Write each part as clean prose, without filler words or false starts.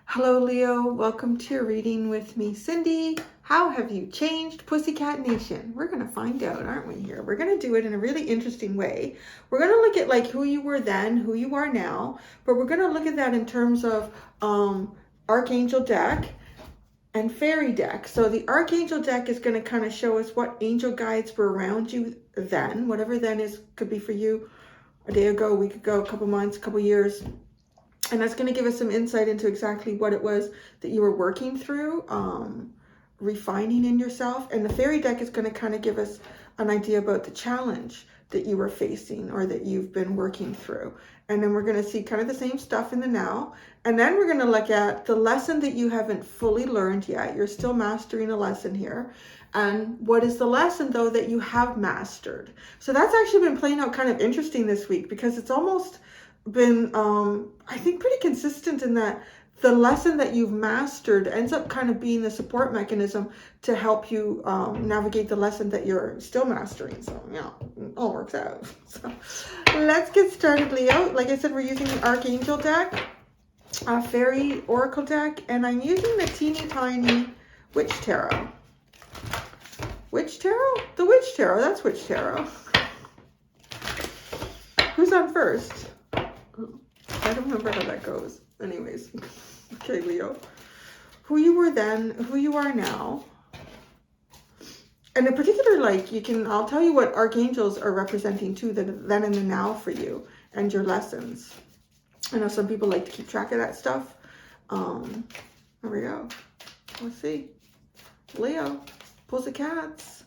Hello, Leo. Welcome to your reading with me, Cindy. How have you changed, Pussycat Nation? We're going to find out, aren't we, here? We're going to do it in a really interesting way. We're going to look at like who you were then, who you are now, but we're going to look at that in terms of Archangel deck and Fairy deck. So the Archangel deck is going to kind of show us what angel guides were around you then, whatever then is, could be for you a day ago, a week ago, a couple months, a couple years. And that's going to give us some insight into exactly what it was that you were working through, refining in yourself. And the Fairy deck is going to kind of give us an idea about the challenge that you were facing or that you've been working through. And then we're going to see kind of the same stuff in the now. And then we're going to look at the lesson that you haven't fully learned yet. You're still mastering a lesson here. And what is the lesson, though, that you have mastered? So that's actually been playing out kind of interesting this week, because it's almost been I think pretty consistent in that the lesson that you've mastered ends up kind of being the support mechanism to help you navigate the lesson that you're still mastering. So yeah, it all works out. So let's get started, Leo. Like I said, we're using the Archangel deck, Fairy Oracle deck, and I'm using the teeny tiny Witch Tarot. Witch Tarot? The Witch Tarot. That's Witch Tarot. Who's on first? I don't remember how that goes. Anyways, okay, Leo. Who you were then, who you are now. And in particular, like, I'll tell you what archangels are representing too, the then and the now for you and your lessons. I know some people like to keep track of that stuff. There we go. Let's see. Leo, pulls the cats.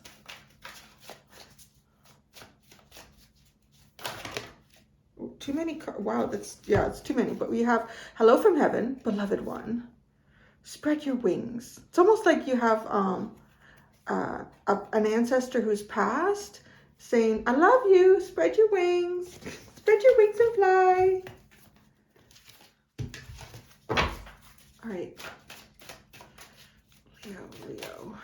Too many. Wow, it's too many. But we have hello from heaven, beloved one. Spread your wings. It's almost like you have an ancestor who's passed saying, I love you. Spread your wings. Spread your wings and fly. All right. Leo.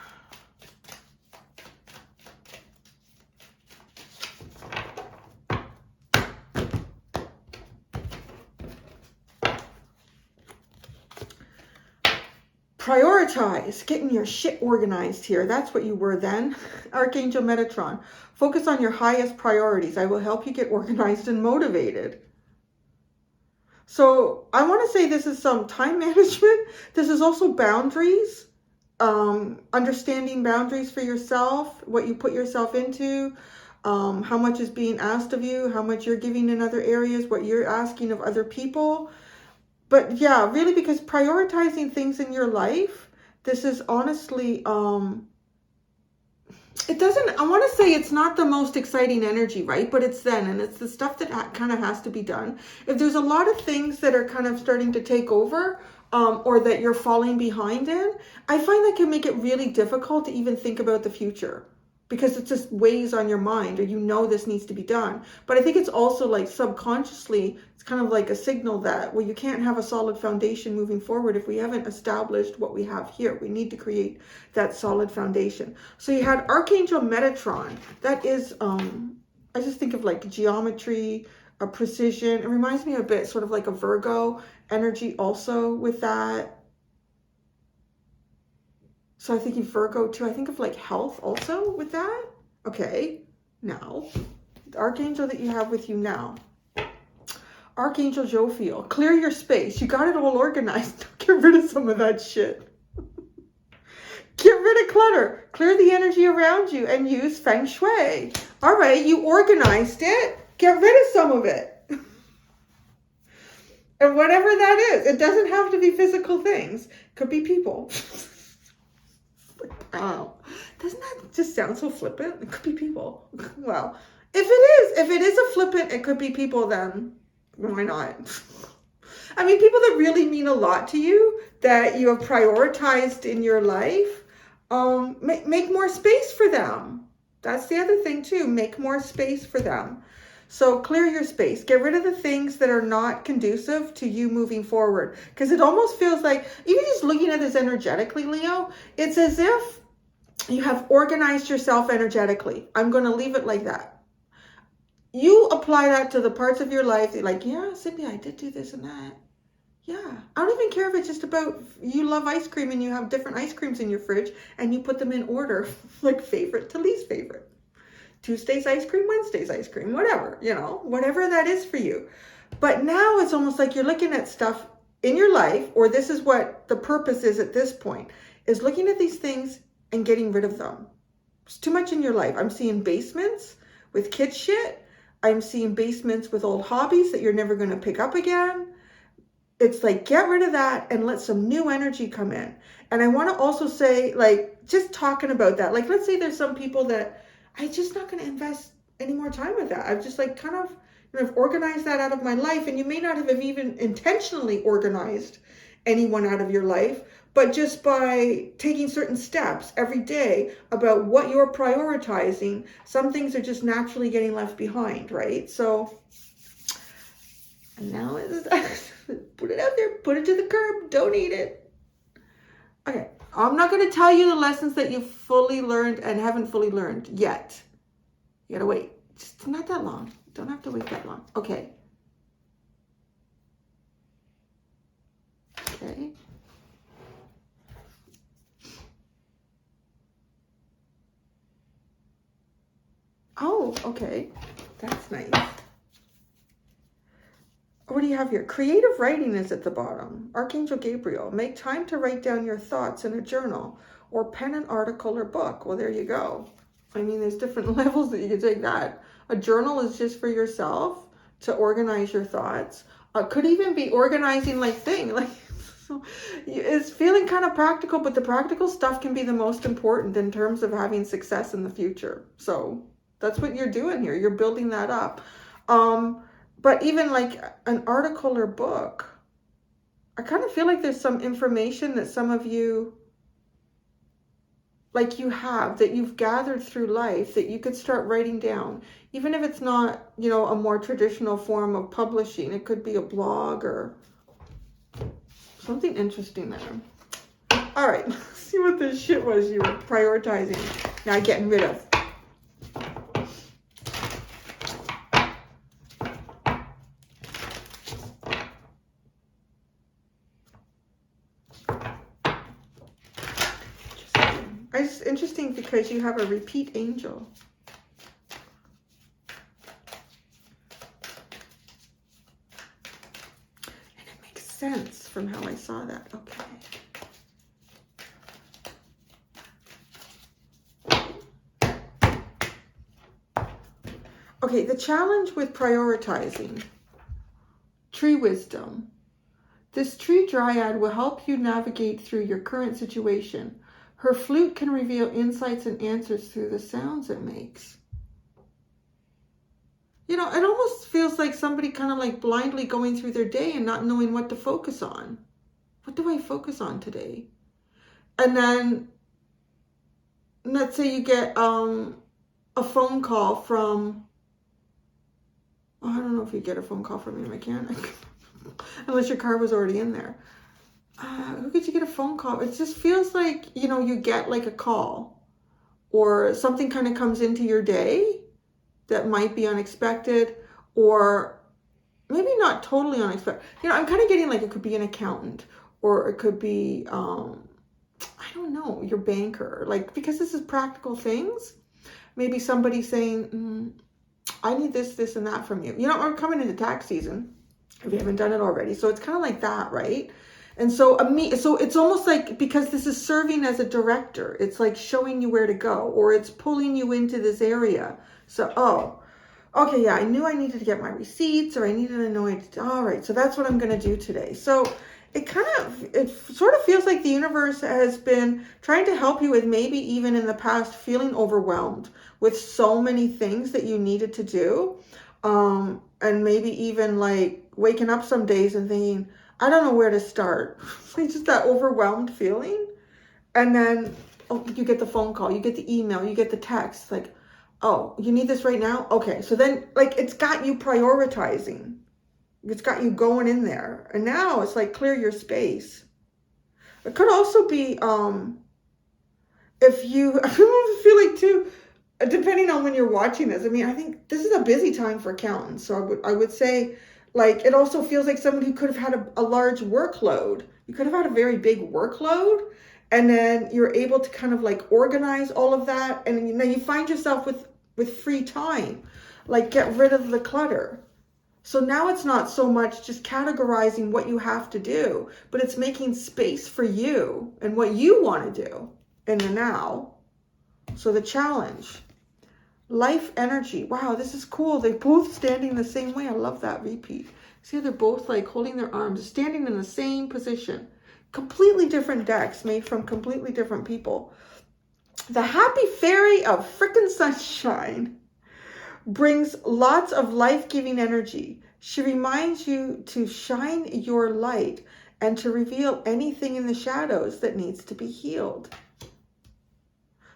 Prioritize getting your shit organized here. That's what you were then. Archangel Metatron. Focus on your highest priorities. I will help you get organized and motivated. So I want to say this is some time management. This is also boundaries. Understanding boundaries for yourself, what you put yourself into, how much is being asked of you, how much you're giving in other areas, what you're asking of other people. But yeah, really, because prioritizing things in your life, this is honestly, it doesn't, I want to say it's not the most exciting energy, right? But it's then, and it's the stuff that kind of has to be done. If there's a lot of things that are kind of starting to take over, or that you're falling behind in, I find that can make it really difficult to even think about the future. Because it just weighs on your mind, or this needs to be done. But I think it's also like subconsciously, it's kind of like a signal that, well, you can't have a solid foundation moving forward if we haven't established what we have here. We need to create that solid foundation. So you had Archangel Metatron. That is, I just think of like geometry, a precision. It reminds me a bit sort of like a Virgo energy also with that. So I think of Virgo too. I think of like health also with that. Okay, now, the Archangel that you have with you now. Archangel Jophiel, clear your space. You got it all organized. Get rid of some of that shit. Get rid of clutter. Clear the energy around you and use Feng Shui. All right, you organized it. Get rid of some of it. And whatever that is, it doesn't have to be physical things. It could be people. Wow, doesn't that just sound so flippant? It could be people. Well, if it is a flippant, it could be people, then why not? I mean, people that really mean a lot to you, that you have prioritized in your life, make more space for them. That's the other thing too, make more space for them. So clear your space. Get rid of the things that are not conducive to you moving forward. Because it almost feels like, even just looking at this energetically, Leo, it's as if you have organized yourself energetically. I'm going to leave it like that. you apply that to the parts of your life. You're like, yeah, Cindy, I did do this and that. Yeah. I don't even care if it's just about you love ice cream and you have different ice creams in your fridge and you put them in order, like favorite to least favorite. Tuesday's ice cream, Wednesday's ice cream, whatever, whatever that is for you. But now it's almost like you're looking at stuff in your life, or this is what the purpose is at this point, is looking at these things and getting rid of them. It's too much in your life. I'm seeing basements with kid shit. I'm seeing basements with old hobbies that you're never going to pick up again. It's like, get rid of that and let some new energy come in. And I want to also say, like, just talking about that, like, let's say there's some people that I'm just not going to invest any more time with that. I've just like kind of organized that out of my life. And you may not have even intentionally organized anyone out of your life, but just by taking certain steps every day about what you're prioritizing, some things are just naturally getting left behind, right? So, and now it's put it out there, put it to the curb, don't eat it. Okay, I'm not going to tell you the lessons that you've fully learned and haven't fully learned yet. You gotta wait. Just not that long. Don't have to wait that long. Okay. Okay. Oh, okay. That's nice. What do you have here? Creative writing is at the bottom. Archangel Gabriel. Make time to write down your thoughts in a journal or pen an article or book. Well, there you go. I mean, there's different levels that you can take that. A journal is just for yourself to organize your thoughts. Could even be organizing like thing. Like, so it's feeling kind of practical, but the practical stuff can be the most important in terms of having success in the future. So that's what you're doing here. You're building that up. But even like an article or book, I kind of feel like there's some information that some of you, like you have, that you've gathered through life that you could start writing down. Even if it's not, a more traditional form of publishing. It could be a blog or something interesting there. All right, let's see what this shit was you were prioritizing. Now getting rid of. It's interesting because you have a repeat angel. And it makes sense from how I saw that. Okay. Okay, the challenge with prioritizing. Tree wisdom. This tree dryad will help you navigate through your current situation. Her flute can reveal insights and answers through the sounds it makes. It almost feels like somebody kind of like blindly going through their day and not knowing what to focus on. What do I focus on today? And then, let's say you get a phone call from, I don't know if you get a phone call from your mechanic, unless your car was already in there. Who could you get a phone call? It just feels like, you get like a call or something kind of comes into your day that might be unexpected or maybe not totally unexpected. I'm kind of getting like it could be an accountant or it could be, I don't know, your banker. Like, because this is practical things. Maybe somebody saying, I need this, this, and that from you. We're coming into tax season if you haven't done it already. So it's kind of like that, right? And so it's almost like, because this is serving as a director, it's like showing you where to go, or it's pulling you into this area. So, okay, yeah, I knew I needed to get my receipts, or I needed to know, all right, so that's what I'm going to do today. So it sort of feels like the universe has been trying to help you with, maybe even in the past, feeling overwhelmed with so many things that you needed to do. And maybe even like waking up some days and thinking, I don't know where to start. It's just that overwhelmed feeling. And then you get the phone call, you get the email, you get the text, like, oh, you need this right now? Okay. So then like it's got you prioritizing. It's got you going in there. And now it's like clear your space. It could also be if you feel like too, depending on when you're watching this, I mean, I think this is a busy time for accountants. So I would say, like, it also feels like someone who could have had a large workload. You could have had a very big workload, and then you're able to kind of like organize all of that, and then you find yourself with free time, like get rid of the clutter. So now it's not so much just categorizing what you have to do, but it's making space for you and what you want to do in the now. So the challenge. Life energy. Wow, this is cool. They're both standing the same way. I love that repeat. See how they're both like holding their arms, standing in the same position. Completely different decks made from completely different people. The happy fairy of frickin' sunshine brings lots of life-giving energy. She reminds you to shine your light and to reveal anything in the shadows that needs to be healed.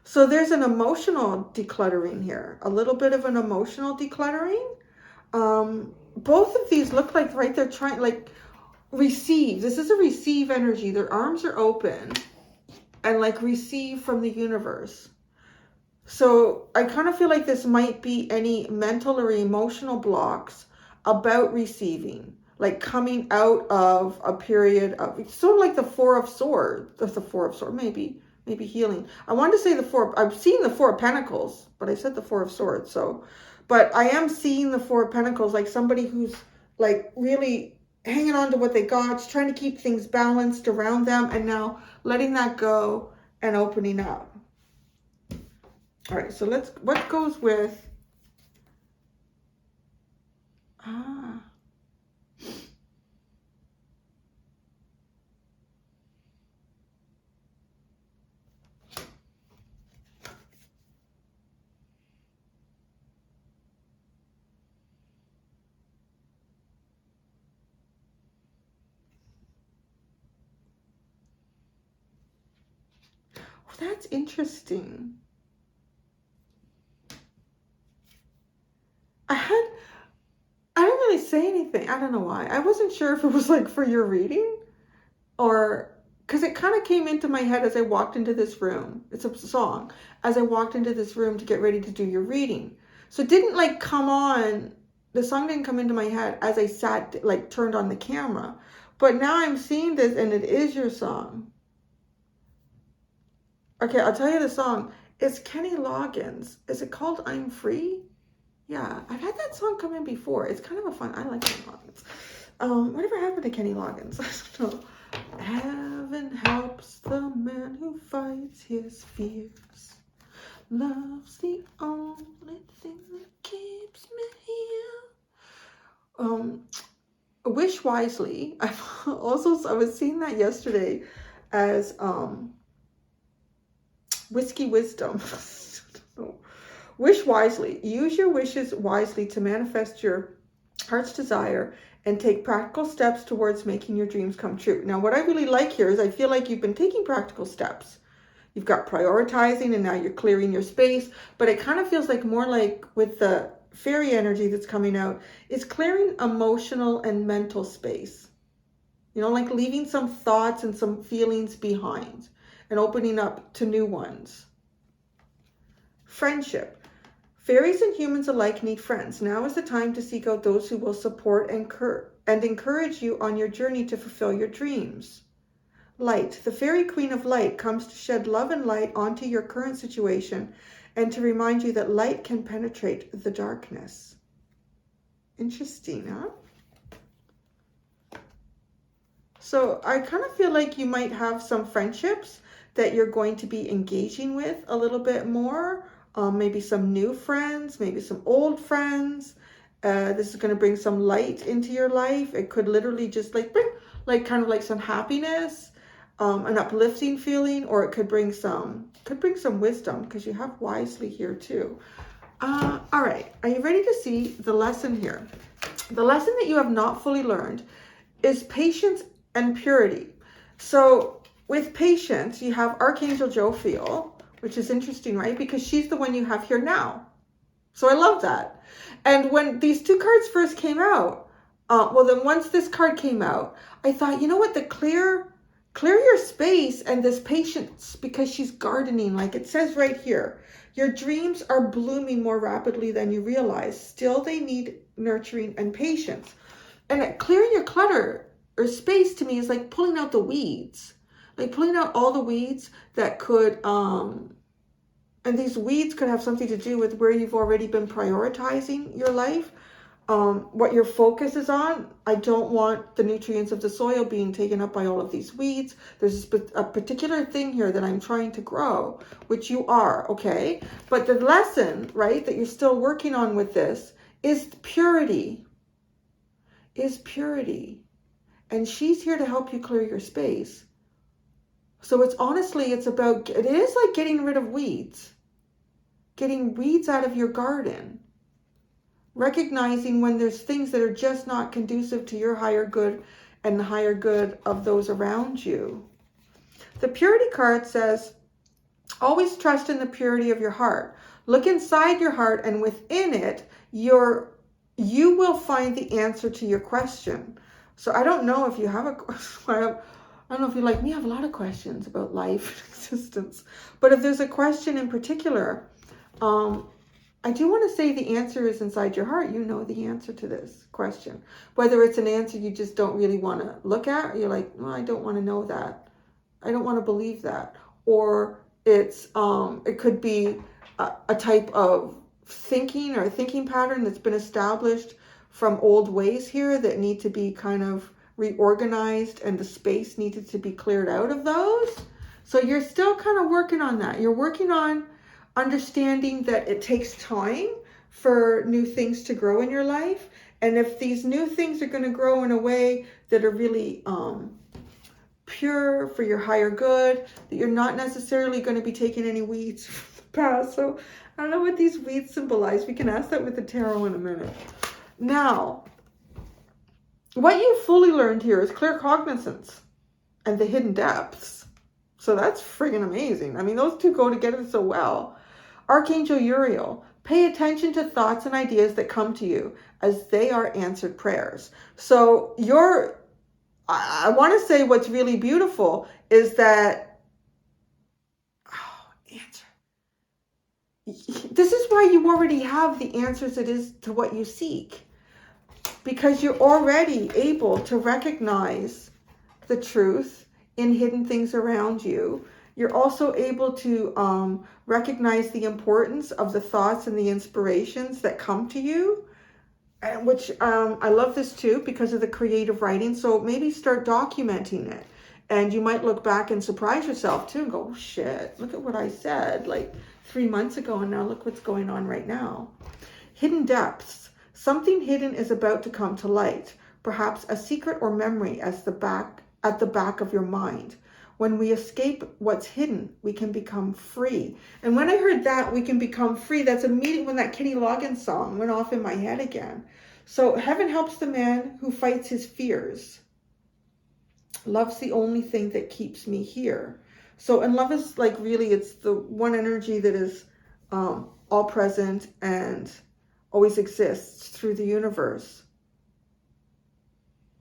So there's an emotional decluttering here, a little bit of an emotional decluttering. Both of these look like, right, they're trying, like, receive. This is a receive energy. Their arms are open and like receive from the universe. So I kind of feel like this might be any mental or emotional blocks about receiving, like coming out of a period of, it's sort of like the Four of Swords. That's the Four of Swords, maybe healing. I wanted to say the Four, I'm seeing the Four of Pentacles, but I said the Four of Swords. So, but I am seeing the Four of Pentacles, like somebody who's like really hanging on to what they got, trying to keep things balanced around them, and now letting that go and opening up. All right, so what goes with, that's interesting. I didn't really say anything. I don't know why. I wasn't sure if it was like for your reading or because it kind of came into my head as I walked into this room. It's a song. As I walked into this room to get ready to do your reading. So it didn't like come on. The song didn't come into my head as I sat, like turned on the camera. But now I'm seeing this and it is your song. Okay, I'll tell you the song. It's Kenny Loggins. Is it called I'm Free? Yeah, I've had that song come in before. It's kind of a fun, I like Kenny Loggins. Whatever happened to Kenny Loggins? I don't know. Heaven helps the man who fights his fears. Love's the only thing that keeps me here. Wish wisely. I was seeing that yesterday as Whiskey Wisdom. Wish wisely. Use your wishes wisely to manifest your heart's desire and take practical steps towards making your dreams come true. Now, what I really like here is I feel like you've been taking practical steps. You've got prioritizing and now you're clearing your space, but it kind of feels like more like with the fairy energy that's coming out, it's clearing emotional and mental space. You know, like leaving some thoughts and some feelings behind and opening up to new ones. Friendship. Fairies and humans alike need friends. Now is the time to seek out those who will support and encourage you on your journey to fulfill your dreams. Light. The fairy queen of light comes to shed love and light onto your current situation and to remind you that light can penetrate the darkness. Interesting, huh? So I kind of feel like you might have some friendships that you're going to be engaging with a little bit more. Maybe some new friends, maybe some old friends. This is going to bring some light into your life. It could literally just like bring like kind of like some happiness, an uplifting feeling, or it could bring some wisdom because you have wisely here too. All right, are you ready to see the lesson here? The lesson that you have not fully learned is patience and purity. So with patience, you have Archangel Jophiel, which is interesting, right? Because she's the one you have here now. So I love that. And when these two cards first came out, well, then once this card came out, I thought, you know what? The clear clear your space and this patience, because she's gardening. Like it says right here, your dreams are blooming more rapidly than you realize. Still, they need nurturing and patience. And clearing your clutter or space to me is like pulling out the weeds, like pulling out all the weeds that could, and these weeds could have something to do with where you've already been prioritizing your life, what your focus is on. I don't want the nutrients of the soil being taken up by all of these weeds. There's a particular thing here that I'm trying to grow, which you are, okay? But the lesson, right, that you're still working on with this is purity. Is purity. And she's here to help you clear your space. So it's honestly, it is like getting rid of weeds. Getting weeds out of your garden. Recognizing when there's things that are just not conducive to your higher good and the higher good of those around you. The purity card says, always trust in the purity of your heart. Look inside your heart, and within it, you will find the answer to your question. So I don't know if you have I don't know if you're like me, I have a lot of questions about life and existence. But if there's a question in particular, I do want to say the answer is inside your heart. You know the answer to this question. Whether it's an answer you just don't really want to look at, you're like, well, I don't want to know that. I don't want to believe that. Or it's it could be a type of thinking or a thinking pattern that's been established from old ways here that need to be kind of reorganized, and the space needed to be cleared out of those. So you're still kind of working on that. You're working on understanding that it takes time for new things to grow in your life. And if these new things are going to grow in a way that are really pure for your higher good, that you're not necessarily going to be taking any weeds from the past. So I don't know what these weeds symbolize. We can ask that with the tarot in a minute. Now, what you fully learned here is clear cognizance and the hidden depths. So that's friggin' amazing. I mean, those two go together so well. Archangel Uriel, pay attention to thoughts and ideas that come to you as they are answered prayers. So I want to say what's really beautiful is that, answer. This is why you already have the answers it is to what you seek. Because you're already able to recognize the truth in hidden things around you. You're also able to recognize the importance of the thoughts and the inspirations that come to you, and which I love this too because of the creative writing. So maybe start documenting it, and you might look back and surprise yourself too and go, oh, shit, look at what I said like 3 months ago, and now look what's going on right now. Hidden depths. Something hidden is about to come to light, perhaps a secret or memory at the back of your mind. When we escape what's hidden, we can become free. And when I heard that, we can become free, that's immediately when that Kenny Loggins song went off in my head again. So heaven helps the man who fights his fears. Love's the only thing that keeps me here. So, and love is like really, it's the one energy that is all present and always exists through the universe.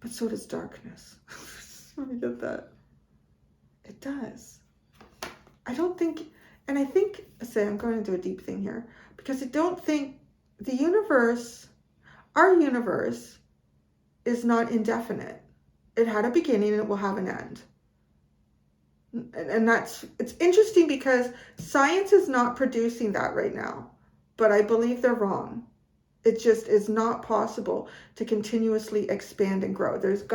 But so does darkness. Let me get that. It does. I don't think, and I think, I'm going into a deep thing here, because I don't think the universe, our universe, is not indefinite. It had a beginning and it will have an end. And it's interesting because science is not producing that right now, but I believe they're wrong. It just is not possible to continuously expand and grow. There's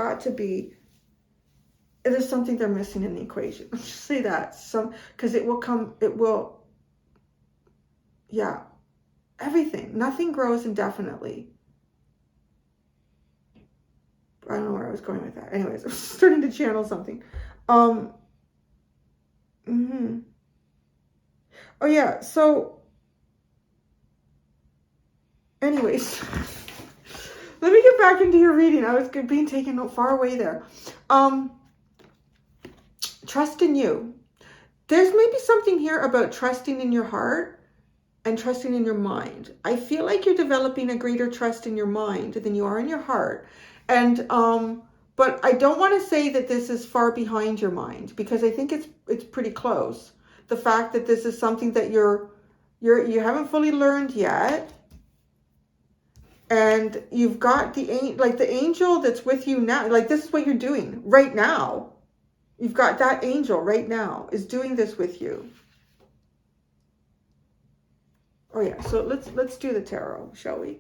something they're missing in the equation. Let's just say that. Because everything. Nothing grows indefinitely. I don't know where I was going with that. Anyways, I'm starting to channel something. Oh yeah, so anyways, let me get back into your reading. I was being taken far away there. Trust in you. There's maybe something here about trusting in your heart and trusting in your mind. I feel like you're developing a greater trust in your mind than you are in your heart. And But I don't want to say that this is far behind your mind, because I think it's pretty close. The fact that this is something that you haven't fully learned yet, and you've got the angel that's with you now. Like, this is what you're doing right now. You've got that angel right now is doing this with you. Oh yeah, so let's do the tarot, shall we?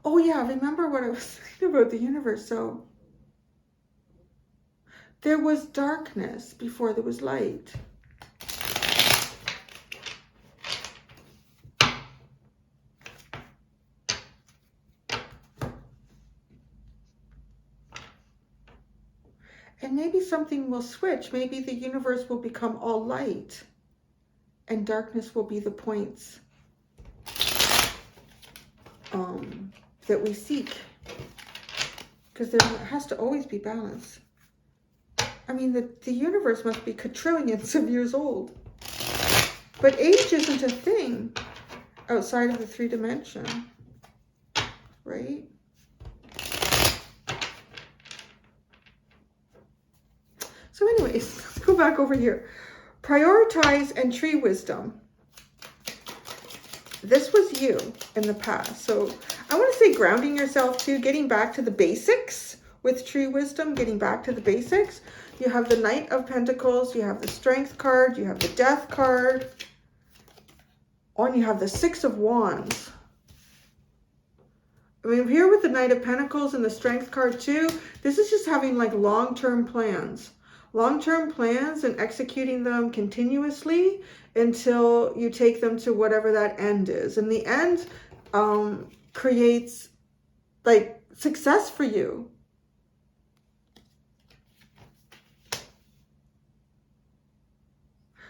Oh yeah, remember what I was saying about the universe. So there was darkness before there was light. And maybe something will switch. Maybe the universe will become all light and darkness will be the points that we seek. Because there has to always be balance. I mean, the universe must be quadrillions of years old. But age isn't a thing outside of the 3-dimension, right? So anyways, let's go back over here. Prioritize and tree wisdom. This was you in the past. So I want to say grounding yourself too, getting back to the basics with tree wisdom, getting back to the basics. You have the Knight of Pentacles, you have the Strength card, you have the Death card, and you have the 6 of Wands. I mean, here with the Knight of Pentacles and the Strength card too, this is just having like long-term plans. Long-term plans and executing them continuously until you take them to whatever that end is. And the end creates like success for you.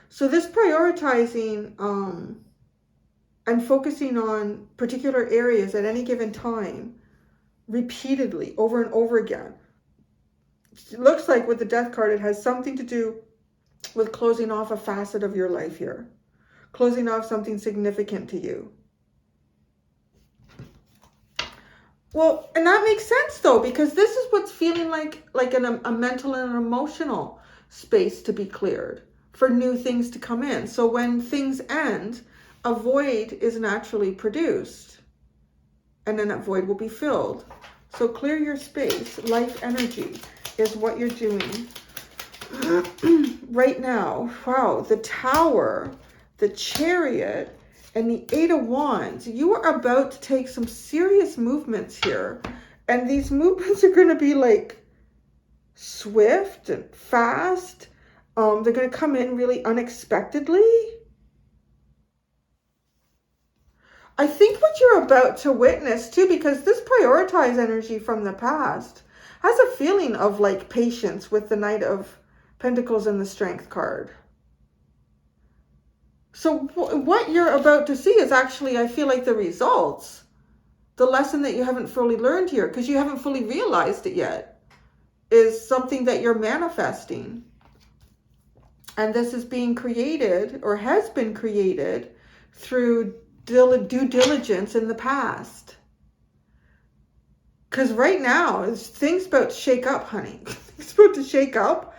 So this prioritizing and focusing on particular areas at any given time, repeatedly, over and over again. It looks like with the Death card, it has something to do with closing off a facet of your life here. Closing off something significant to you. Well, and that makes sense though, because this is what's feeling like a mental and an emotional space to be cleared for new things to come in. So when things end, a void is naturally produced, and then that void will be filled. So clear your space. Life energy is what you're doing right now. Wow, the Tower, the Chariot, and the 8 of Wands. You are about to take some serious movements here. And these movements are going to be like swift and fast. They're going to come in really unexpectedly. I think what you're about to witness too, because this prioritized energy from the past has a feeling of like patience with the Knight of Pentacles and the Strength card. So what you're about to see is actually, I feel like, the results, the lesson that you haven't fully learned here, because you haven't fully realized it yet, is something that you're manifesting. And this is being created, or has been created, through due diligence in the past. Because right now, things about to shake up, honey. It's about to shake up.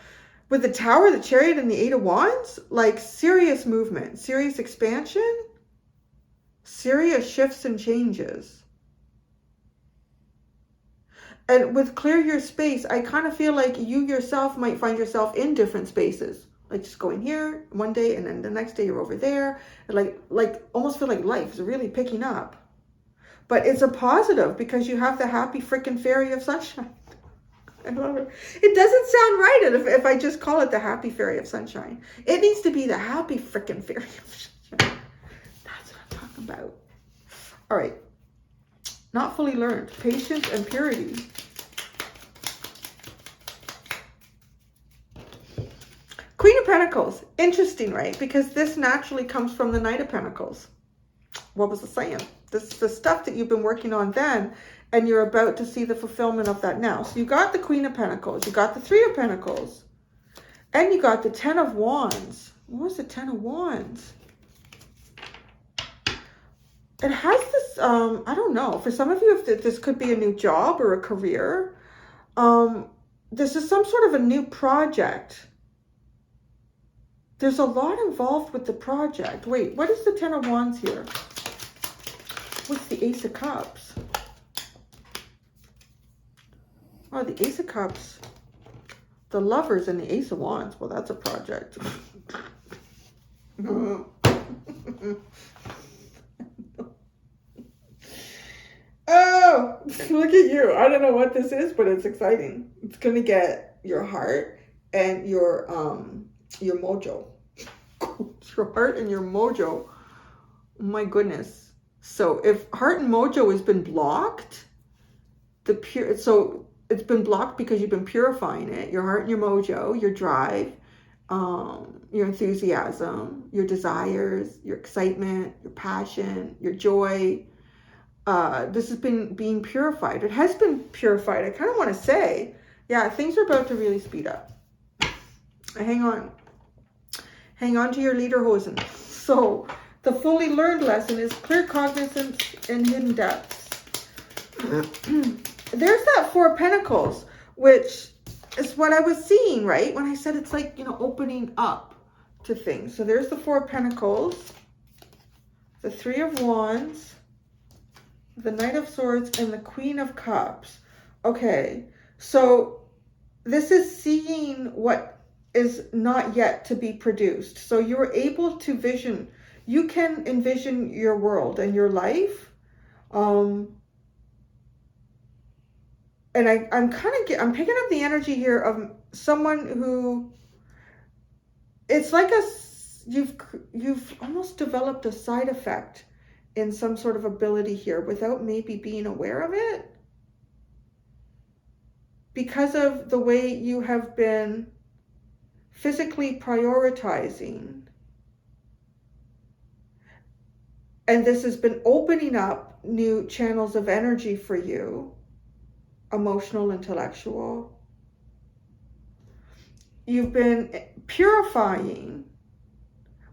With the Tower, the Chariot, and the 8 of Wands, like serious movement, serious expansion, serious shifts and changes. And with clear your space, I kind of feel like you yourself might find yourself in different spaces. Like just going here one day and then the next day you're over there. And like almost feel like life is really picking up. But it's a positive because you have the happy freaking fairy of sunshine. I love it. It doesn't sound right if I just call it the happy fairy of sunshine. It needs to be the happy freaking fairy of sunshine. That's what I'm talking about. All right. Not fully learned. Patience and purity. Queen of Pentacles. Interesting, right? Because this naturally comes from the Knight of Pentacles. What was I saying? This is the stuff that you've been working on then, and you're about to see the fulfillment of that now. So you got the Queen of Pentacles, you got the 3 of Pentacles, and you got the 10 of Wands. What was the Ten of Wands? It has this, I don't know, for some of you, if this could be a new job or a career. This is some sort of a new project. There's a lot involved with the project. Wait, what is the Ten of Wands here? What's the Ace of Cups? Oh, the Ace of Cups. The Lovers and the Ace of Wands. Well, that's a project. Oh, look at you. I don't know what this is, but it's exciting. It's going to get your heart and your mojo. Your heart and your mojo. Oh my goodness. So if heart and mojo has been blocked, so it's been blocked because you've been purifying it. Your heart and your mojo, your drive, your enthusiasm, your desires, your excitement, your passion, your joy. This has been being purified. It has been purified. I kind of want to say, yeah, things are about to really speed up. Hang on. Hang on to your lederhosen. So the fully learned lesson is clear cognizance and hidden depths. There's that Four of Pentacles, which is what I was seeing, right? When I said it's like, you know, opening up to things. So there's the Four of Pentacles, the Three of Wands, the Knight of Swords, and the Queen of Cups. Okay, so this is seeing what is not yet to be produced. So you're able to vision, you can envision your world and your life. And I'm picking up the energy here of someone who, it's like you've almost developed a side effect in some sort of ability here without maybe being aware of it, because of the way you have been physically prioritizing. And this has been opening up new channels of energy for you, emotional, intellectual. You've been purifying,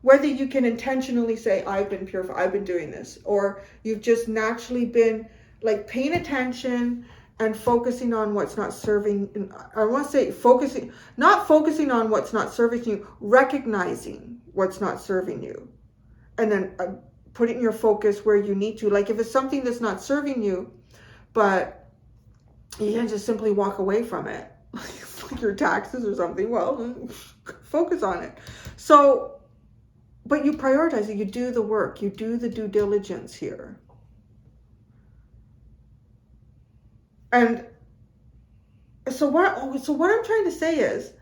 whether you can intentionally say, I've been purified, I've been doing this, or you've just naturally been like paying attention and focusing on what's not serving. I want to say not focusing on what's not serving you, recognizing what's not serving you, and then putting your focus where you need to. Like if it's something that's not serving you, but you can just simply walk away from it, like your taxes or something, well, focus on it. So, but you prioritize it, you do the work, you do the due diligence here. And so what I'm trying to say is,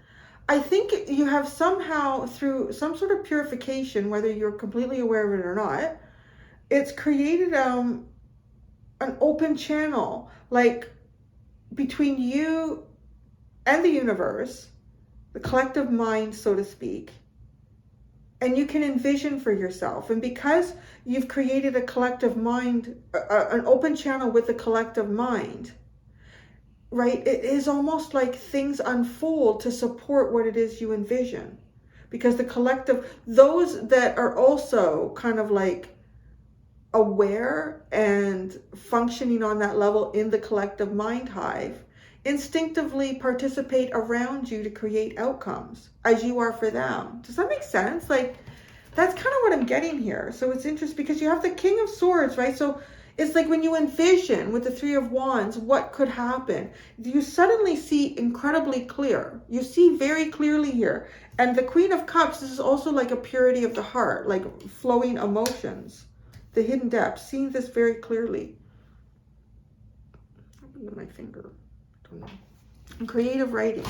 I think you have somehow, through some sort of purification, whether you're completely aware of it or not, it's created an open channel, like between you and the universe, the collective mind, so to speak. And you can envision for yourself. And because you've created a collective mind, an open channel with the collective mind, right? It is almost like things unfold to support what it is you envision. Because the collective, those that are also kind of like aware and functioning on that level in the collective mind hive, instinctively participate around you to create outcomes as you are for them. Does that make sense? Like, that's kind of what I'm getting here. So it's interesting because you have the King of Swords, right? So it's like when you envision with the Three of Wands what could happen, you suddenly see incredibly clear. You see very clearly here. And the Queen of Cups, this is also like a purity of the heart, like flowing emotions, the hidden depths, seeing this very clearly. What happened to my finger? I don't know. And creative writing.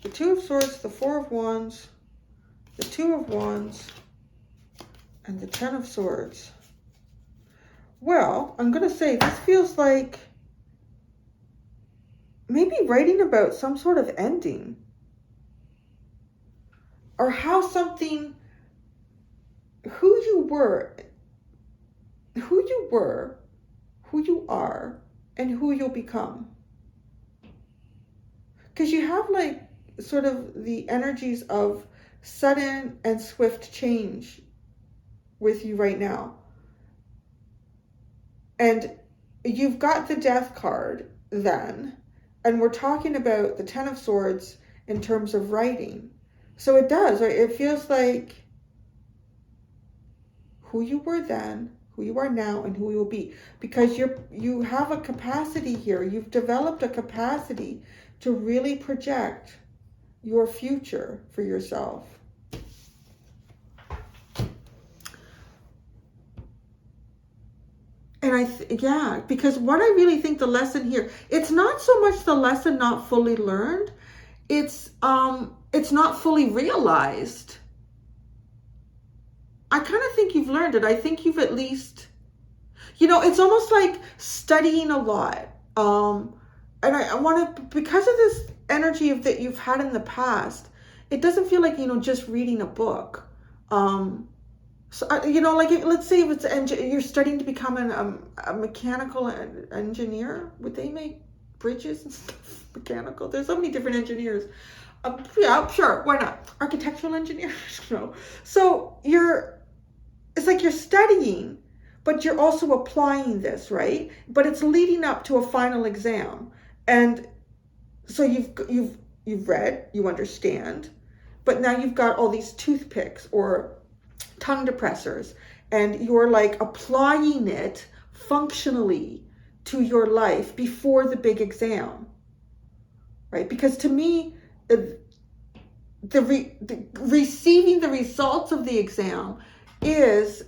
The Two of Swords, the Four of Wands, the Two of Wands, and the Ten of Swords. Well, I'm going to say this feels like maybe writing about some sort of ending. Or how something, who you were, who you are, and who you'll become. because you have like sort of the energies of sudden and swift change with you right now. And you've got the Death card then, and we're talking about the Ten of Swords in terms of writing. So it does, right? It feels like who you were then, who you are now, and who you will be. Because you have a capacity here. You've developed a capacity to really project your future for yourself. And yeah, because what I really think the lesson here, it's not so much the lesson not fully learned, it's not fully realized. I kind of think you've learned it. I think you've at least, it's almost like studying a lot. And I want to, because of this energy that you've had in the past, it doesn't feel like, just reading a book. So, like, let's say if it's you're studying to become a mechanical engineer. Would they make bridges and stuff mechanical? There's so many different engineers. Yeah, sure. Why not? Architectural engineer? No. So it's like you're studying, but you're also applying this, right? But it's leading up to a final exam. And so you've read, you understand, but now you've got all these toothpicks or tongue depressors, and you're like applying it functionally to your life before the big exam, right? Because to me, receiving the results of the exam is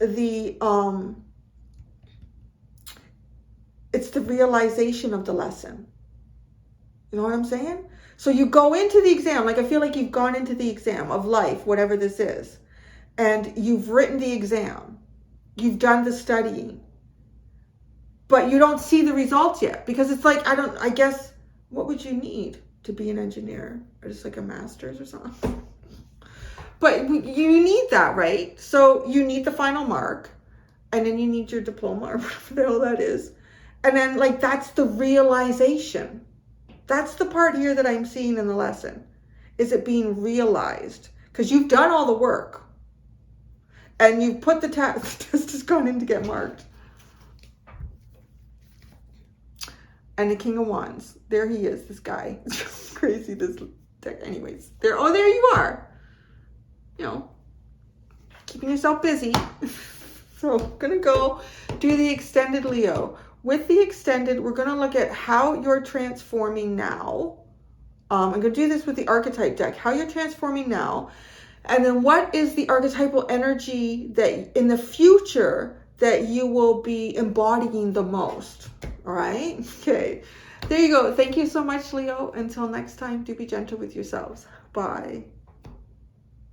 it's the realization of the lesson. You know what I'm saying? So you go into the exam, like I feel like you've gone into the exam of life, whatever this is, and you've written the exam, you've done the studying, but you don't see the results yet, because it's like, I guess, what would you need to be an engineer? Or just like a master's or something? But you need that, right? So you need the final mark, and then you need your diploma or whatever the hell that is. And then like, that's the realization. That's the part here that I'm seeing in the lesson. Is it being realized? Because you've done all the work. And you've put the test has gone in to get marked. And the King of Wands. There he is, this guy. It's crazy, this deck. Anyways, there you are. Keeping yourself busy. So I'm going to go do the extended Leo. With the extended, we're going to look at how you're transforming now. I'm going to do this with the archetype deck. How you're transforming now. And then what is the archetypal energy that in the future that you will be embodying the most? All right. Okay. There you go. Thank you so much, Leo. Until next time, do be gentle with yourselves. Bye.